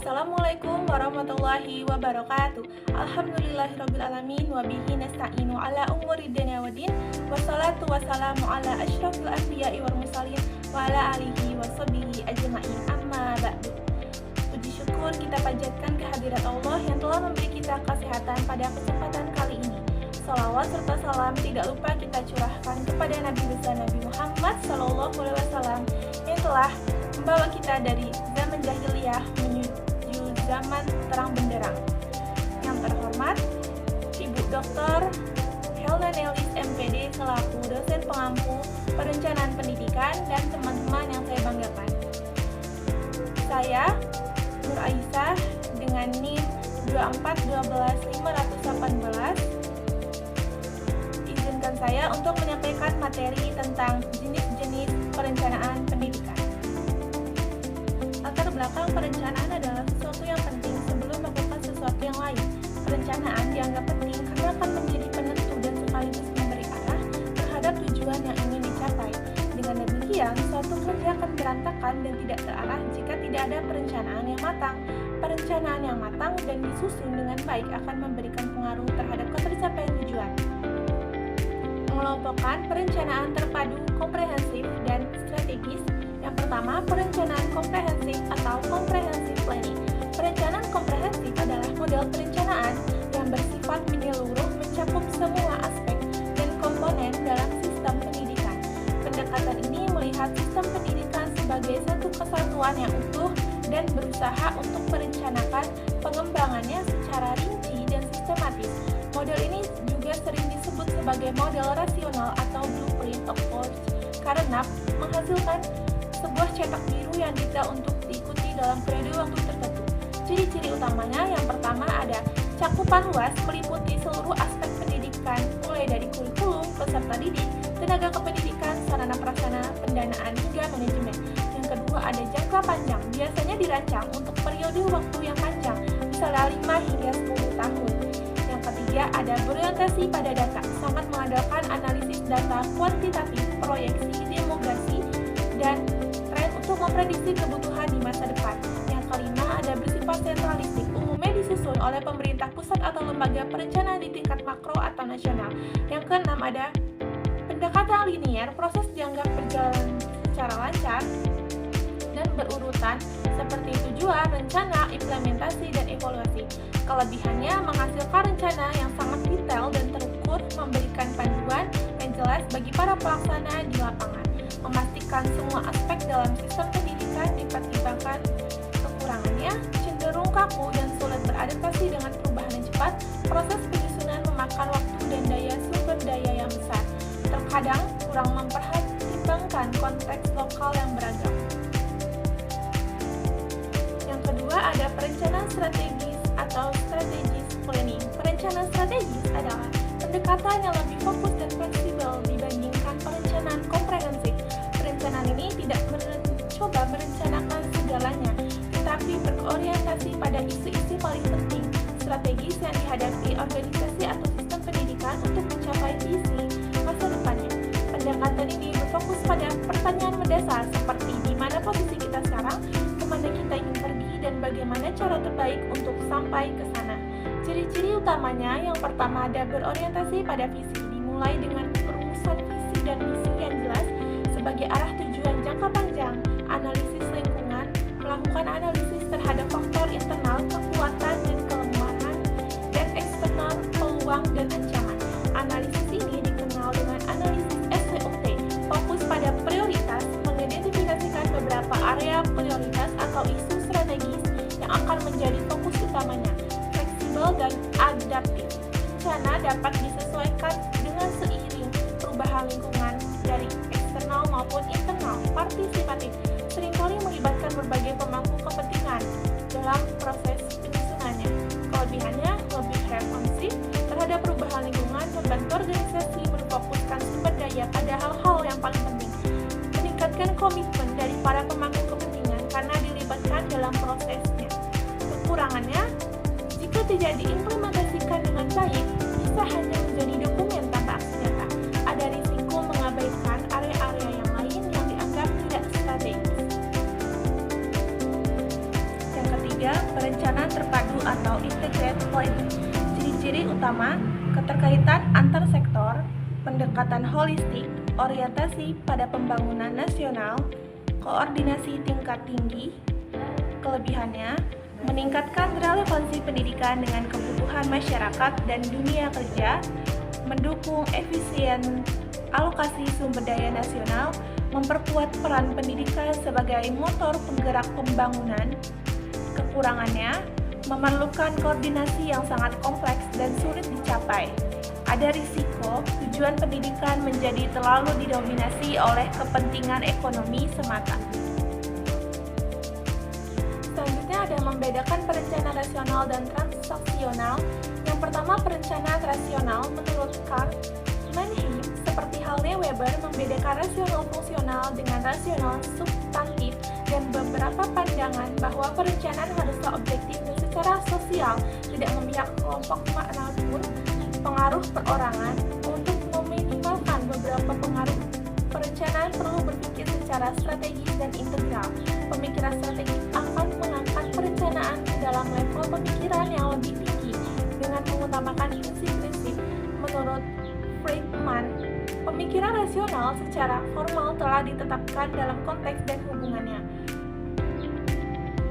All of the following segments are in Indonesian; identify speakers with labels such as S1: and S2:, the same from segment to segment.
S1: Assalamualaikum warahmatullahi wabarakatuh. Alhamdulillahirrabbilalamin. Wabihi nasta'inu ala umuri dunya waddin. Wassalatu wassalamu ala asyrafil anbiya'i wal mursalin wa ala alihi wa sahbihi ajma'in. Amma ba'du. Puji syukur kita panjatkan kehadirat Allah yang telah memberi kita kesehatan pada kesempatan kali ini. Salawat serta salam tidak lupa kita curahkan kepada Nabi besar Nabi Muhammad SAW yang telah membawa kita dari zaman jahiliyah menuju zaman terang benderang. Yang terhormat Ibu Dr. Helna Nelis MPD selaku dosen pengampu perencanaan pendidikan dan teman-teman yang saya banggakan. Saya Nur Aisyah dengan NIM 2412518. Izinkan saya untuk menyampaikan materi tentang jenis-jenis perencanaan pendidikan. Latar belakang perencanaan adalah sesuatu yang penting sebelum melakukan sesuatu yang lain. Perencanaan dianggap penting karena akan menjadi penentu dan sekaligus memberi arah terhadap tujuan yang ingin dicapai. Dengan demikian, suatu kerja akan berantakan dan tidak terarah jika tidak ada perencanaan yang matang. Perencanaan yang matang dan disusun dengan baik akan memberikan pengaruh terhadap ketercapaian tujuan. Mengelompokkan perencanaan terpadu, komprehensif, dan strategis. Yang pertama, perencanaan komprehensif atau comprehensive planning. Perencanaan komprehensif adalah model perencanaan yang bersifat menyeluruh, mencakup semua aspek dan komponen dalam sistem pendidikan. Pendekatan ini melihat sistem pendidikan sebagai satu kesatuan yang utuh dan berusaha untuk merencanakan pengembangannya secara rinci dan sistematis. Model ini juga sering disebut sebagai model rasional atau blueprint approach karena menghasilkan sebuah cetak biru yang detail untuk diikuti dalam periode waktu tertentu. Ciri-ciri utamanya yang pertama ada cakupan luas meliputi seluruh aspek pendidikan mulai dari kurikulum, peserta didik, tenaga kependidikan, sarana prasarana, pendanaan hingga manajemen. Yang kedua ada jangka panjang, biasanya dirancang untuk periode waktu yang panjang, misalnya 5 hingga 10 tahun. Yang ketiga ada berorientasi pada data, sangat mengandalkan analisis data kuantitatif, proyeksi, demografi, dan tren untuk memprediksi kebutuhan di masa depan. Yang kelima ada bersifat sentralistik, umumnya disusun oleh pemerintah pusat atau lembaga perencanaan di tingkat makro atau nasional. Yang keenam ada pendekatan linier, proses dianggap berjalan secara lancar dan berurutan seperti tujuan, rencana, implementasi, dan evaluasi. Kelebihannya menghasilkan rencana yang sangat detail dan terukur, memberikan panduan yang jelas bagi para pelaksana di lapangan, memastikan semua aspek dalam sistem pendidikan dipertimbangkan. Kekurangannya cenderung kaku dan sulit beradaptasi dengan perubahan yang cepat. Proses penyusunan memakan waktu dan daya sumber daya yang besar. Terkadang kurang mempertimbangkan konteks lokal yang beragam. Yang kedua ada perencanaan strategis atau strategic planning. Perencanaan strategis adalah pendekatan yang lebih fokus dan fleksibel dibandingkan perencanaan komprehensif. Perencanaan ini tidak mencoba merencanakan segalanya, tetapi berorientasi pada isu-isu paling penting, strategis yang dihadapi organisasi atau sistem pendidikan untuk mencapai visi masa depannya. Pendekatan ini berfokus pada pertanyaan mendasar seperti di mana posisi kita sekarang, kemana kita ingin pergi, dan bagaimana cara terbaik untuk sampai ke sana. Ciri-ciri utamanya yang pertama ada berorientasi pada visi, dimulai dengan perumusan visi dan misi yang jelas sebagai arah tujuan jangka panjang, analisis lingkungan, melakukan analisis terhadap faktor internal, kekuatan dan kelemahan, dan eksternal, peluang dan ancaman. Analisis ini dikenal dengan analisis SWOT, fokus pada prioritas, mengidentifikasikan beberapa area prioritas atau isu strategis yang akan menjadi fokus utamanya, fleksibel dan adaptif. Rencana dapat disesuaikan dengan seiring perubahan lingkungan dari eksternal maupun internal, partisipatif, seringkali melibatkan berbagai pemangku kepentingan dalam proses penyusunannya. Kelebihannya lebih responsif terhadap perubahan lingkungan, membantu organisasi berfokuskan sumber daya pada hal-hal yang paling penting, meningkatkan komitmen dari para pemangku kepentingan karena dilibatkan dalam prosesnya. Kekurangannya, jika tidak diimplementasikan dengan baik, bisa hanya menjadi dokumen tanpa aksi nyata. Ada risiko mengabaikan area-area yang lain yang dianggap tidak strategis. Yang ketiga ketiga, perencanaan terpadu atau integrated planning. Ciri-ciri utama, keterkaitan antar sektor, pendekatan holistik, orientasi pada pembangunan nasional, koordinasi tingkat tinggi. Kelebihannya, meningkatkan relevansi pendidikan dengan kebutuhan masyarakat dan dunia kerja, mendukung efisien alokasi sumber daya nasional, memperkuat peran pendidikan sebagai motor penggerak pembangunan. Kekurangannya, memerlukan koordinasi yang sangat kompleks dan sulit dicapai. Ada risiko tujuan pendidikan menjadi terlalu didominasi oleh kepentingan ekonomi semata. Selanjutnya ada membedakan perencanaan rasional dan transaksional. Yang pertama, perencanaan rasional menurut Karl Mannheim seperti halnya Weber membedakan rasional fungsional dengan rasional substantif dan beberapa pandangan bahwa perencanaan haruslah objektif dan secara sosial, tidak memihak kelompok manapun, pengaruh perorangan. Untuk meminimalkan beberapa pengaruh, perencanaan perlu berpikir secara strategis dan integral. Pemikiran strategis akan mengangkat perencanaan ke dalam level pemikiran yang lebih tinggi dengan mengutamakan prinsip-prinsip. Menurut Friedman, pemikiran rasional secara formal telah ditetapkan dalam konteks dan hubungannya,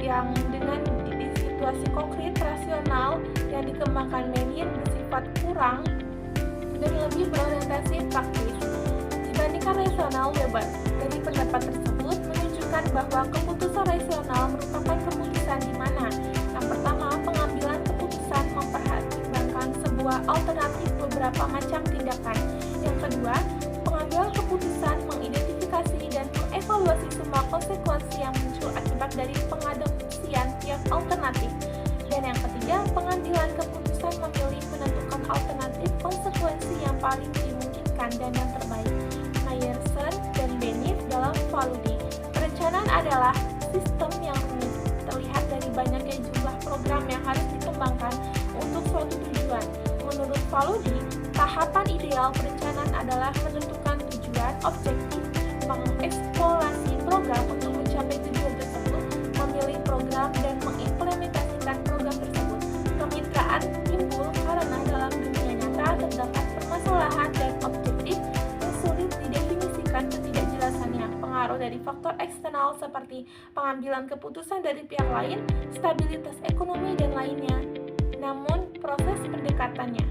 S1: yang dengan di situasi konkret rasional yang dikembangkan Mannheim bersifat kurang dan lebih berorientasi praktis dibandingkan rasional Weber. Dari pendapat tersebut menunjukkan bahwa keputusan rasional merupakan keputusan di mana yang pertama, pengambilan keputusan mempertimbangkan sebuah alternatif beberapa macam tindakan. Yang kedua, pengambilan keputusan mengidentifikasi dan mengevaluasi semua konsekuensi yang muncul akibat dari pengadopsian tiap alternatif. Dan yang ketiga, pengambilan keputusan memilih menentukan alternatif konsekuensi yang paling dimungkinkan dan yang terbaik. Meyerson dan Benif dalam Falludi. Perencanaan adalah sistem yang rumit, terlihat dari banyaknya jumlah program yang harus dikembangkan untuk suatu tujuan. Menurut Falludi, tahapan ideal perencanaan adalah menentukan tujuan objektif, mengeksplorasi program untuk mencapai tujuan tersebut, memilih program dan mengimplementasikan program tersebut. Kemitraan timbul karena dalam dunia nyata terdapat permasalahan dan objektif yang sulit didefinisikan ketidakjelasannya. Pengaruh dari faktor eksternal seperti pengambilan keputusan dari pihak lain, stabilitas ekonomi dan lainnya. Namun proses pendekatannya.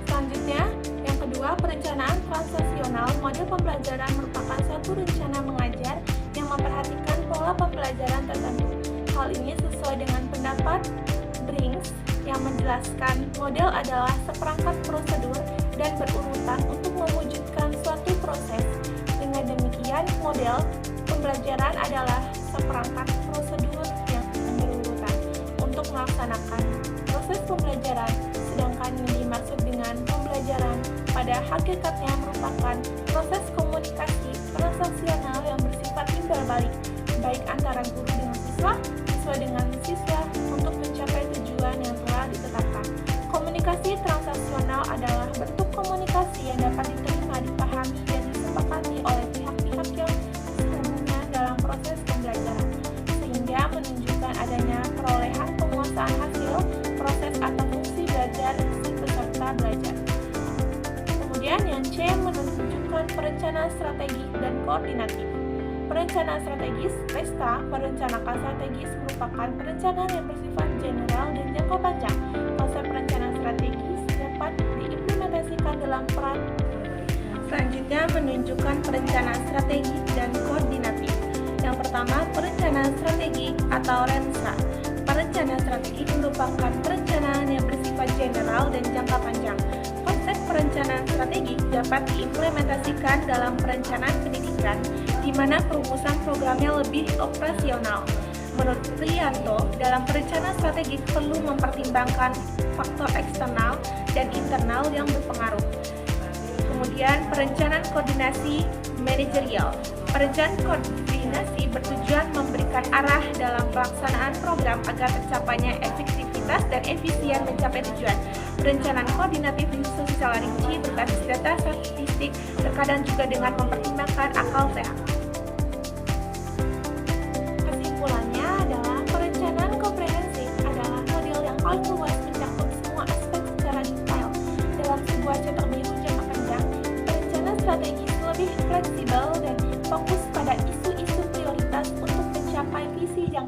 S1: Selanjutnya, yang kedua, perencanaan transaksional. Model pembelajaran merupakan suatu rencana mengajar yang memperhatikan pola pembelajaran tertentu. Hal ini sesuai dengan pendapat Brinks yang menjelaskan model adalah seperangkat prosedur dan berurutan untuk mewujudkan suatu proses. Dengan demikian, model pembelajaran adalah seperangkat prosedur yang berurutan untuk melaksanakan proses pembelajaran, sedangkan yang dimaksud dengan pembelajaran pada hakikatnya merupakan proses komunikasi transaksional yang bersifat timbal balik, baik antara guru dengan siswa, siswa dengan siswa, untuk mencapai tujuan yang telah ditetapkan. Komunikasi transaksional adalah bentuk komunikasi yang dapat diterima, dipahami, dan disepakati oleh pihak-pihak yang sehubungan dalam proses pembelajaran, sehingga menunjukkan adanya perolehan penguasaan hasil proses atau fungsi belajar si peserta belajar. Kemudian yang C menunjukkan perencanaan strategis dan koordinatif. Perencanaan strategis, PESTA, merencanakan strategis merupakan perencanaan yang bersifat general dan jangka panjang. Konsep perencanaan strategis dapat diimplementasikan dalam peran. Selanjutnya menunjukkan perencanaan strategis dan koordinatif. Yang pertama, perencanaan strategik atau RENSA. Perencanaan strategik merupakan perencanaan yang bersifat general dan jangka panjang. Konsep perencanaan strategik dapat diimplementasikan dalam perencanaan pendidikan, di mana perumusan programnya lebih operasional. Menurut Priyanto, dalam perencanaan strategik perlu mempertimbangkan faktor eksternal dan internal yang berpengaruh. Kemudian perencanaan koordinasi manajerial. Perencanaan koordinasi bertujuan memberikan arah dalam pelaksanaan program agar tercapainya efektivitas dan efisien mencapai tujuan. Perencanaan koordinatif disusun secara rinci berbasis data statistik, terkadang juga dengan mempertimbangkan akal sehat.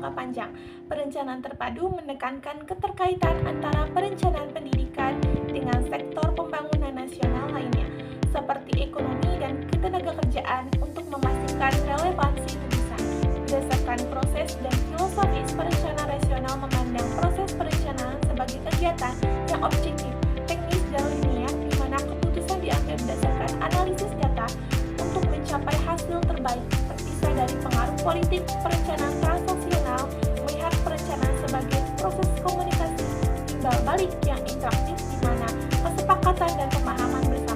S1: jangka panjang. Perencanaan terpadu menekankan keterkaitan antara perencanaan pendidikan dengan sektor pembangunan nasional lainnya, seperti ekonomi dan ketenagakerjaan untuk memastikan relevansi tulisan. Berdasarkan proses dan filosofis perencanaan rasional memandang proses perencanaan sebagai kegiatan yang objektif, teknis, dan linear di mana keputusan diambil berdasarkan analisis data untuk mencapai hasil terbaik. Terpisah dari pengaruh politik, perencanaan transaksional melihat perencanaan sebagai proses komunikasi timbal balik yang interaktif di mana kesepakatan dan pemahaman bersama